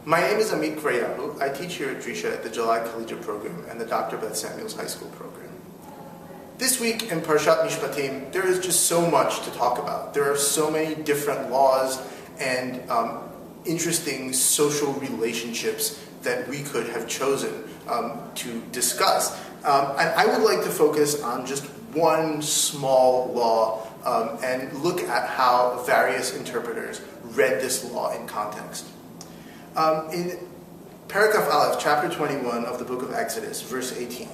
My name is Amit Gvaryahu. I teach here at Drisha at the July Collegiate Program and the Dr. Beth Samuels High School Program. This week in Parashat Mishpatim, there is just so much to talk about. There are so many different laws and interesting social relationships that we could have chosen to discuss. I would like to focus on just one small law and look at how various interpreters read this law in context. In Parakaf Aleph, chapter 21 of the book of Exodus, verse 18,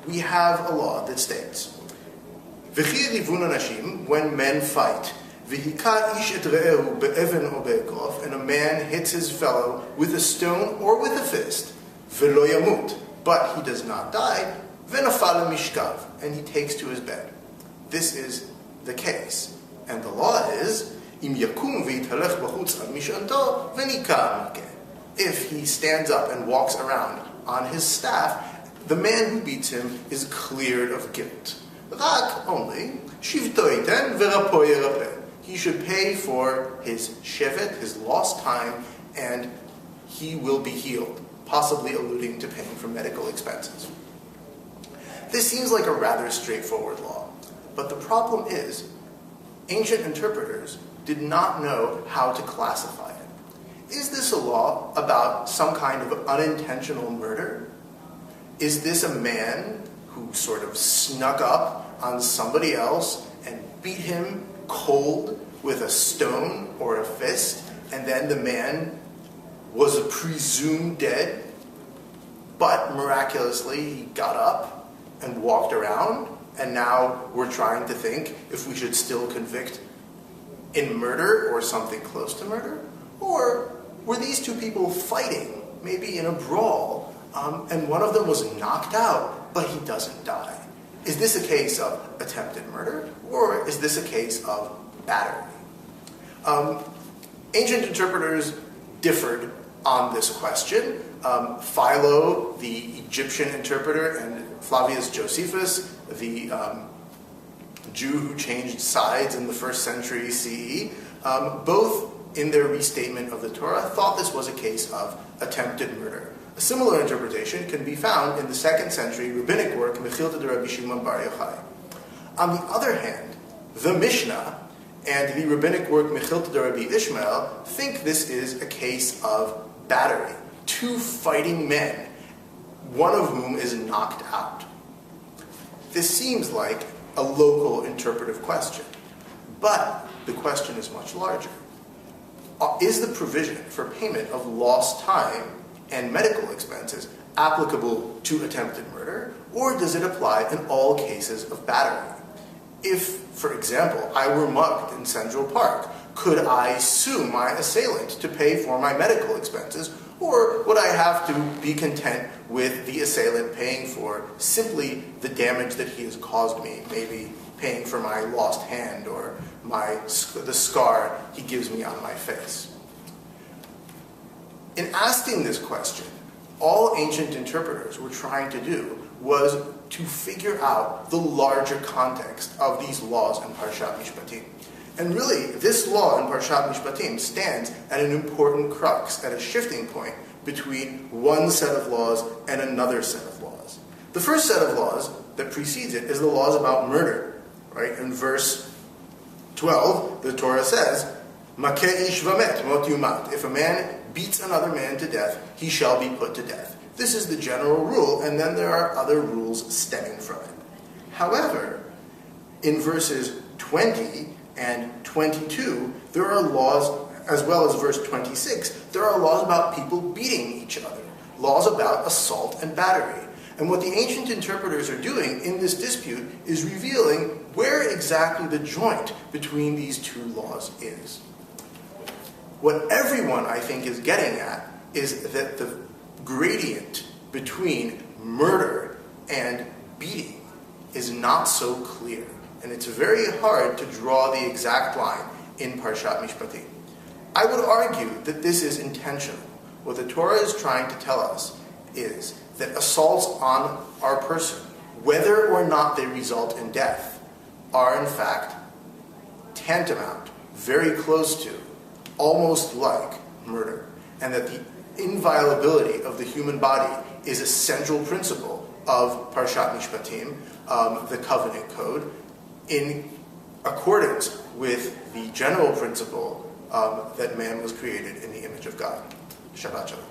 we have a law that states, V'chi rivun anashim, when men fight, v'hika ish et re'ehu be'even o be'ekof, and a man hits his fellow with a stone or with a fist, v'lo yamut, but he does not die, v'nafal mishkav, and he takes to his bed. This is the case. And the law is, im yakum v'yitalech b'chutz al mishanto, v'nika mikeh. If he stands up and walks around on his staff, the man who beats him is cleared of guilt. Rak only, shivto iten v'rapo yerapeh. He should pay for his shevet, his lost time, and he will be healed, possibly alluding to paying for medical expenses. This seems like a rather straightforward law, but the problem is, ancient interpreters did not know how to classify it. Is this a law about some kind of unintentional murder? Is this a man who sort of snuck up on somebody else and beat him cold with a stone or a fist, and then the man was presumed dead, but miraculously he got up and walked around, and now we're trying to think if we should still convict in murder or something close to murder? Or were these two people fighting, maybe in a brawl, and one of them was knocked out, but he doesn't die? Is this a case of attempted murder, or is this a case of battery? Ancient interpreters differed on this question. Philo, the Egyptian interpreter, and Flavius Josephus, the Jew who changed sides in the 1st century CE, both in their restatement of the Torah thought this was a case of attempted murder. A similar interpretation can be found in the 2nd century rabbinic work Mechilta de Rabbi Shimon Bar Yochai. On the other hand, the Mishnah and the rabbinic work Mechilta de Rabbi Ishmael think this is a case of battery. Two fighting men, one of whom is knocked out. This seems like a local interpretive question, but the question is much larger. Is the provision for payment of lost time and medical expenses applicable to attempted murder, or does it apply in all cases of battery? If, for example, I were mugged in Central Park, could I sue my assailant to pay for my medical expenses, or would I have to be content with the assailant paying for simply the damage that he has caused me, maybe paying for my lost hand or the scar he gives me on my face? In asking this question, all ancient interpreters were trying to do was to figure out the larger context of these laws in Parashat Mishpatim. And really, this law in Parashat Mishpatim stands at an important crux, at a shifting point between one set of laws and another set of laws. The first set of laws that precedes it is the laws about murder. Right? In verse 12, the Torah says, Makeh ish vamet mot yumat. If a man beats another man to death, he shall be put to death. This is the general rule, and then there are other rules stemming from it. However, in verses 20 and 22, there are laws, as well as verse 26, there are laws about people beating each other, laws about assault and battery. And what the ancient interpreters are doing in this dispute is revealing where exactly the joint between these two laws is. What everyone, I think, is getting at is that the gradient between murder and beating is not so clear. And it's very hard to draw the exact line in Parashat Mishpatim. I would argue that this is intentional. What the Torah is trying to tell us is that assaults on our person, whether or not they result in death, are in fact tantamount, very close to, almost like murder. And that the inviolability of the human body is a central principle of Parashat Mishpatim, the covenant code, in accordance with the general principle that man was created in the image of God. Shabbat Shalom.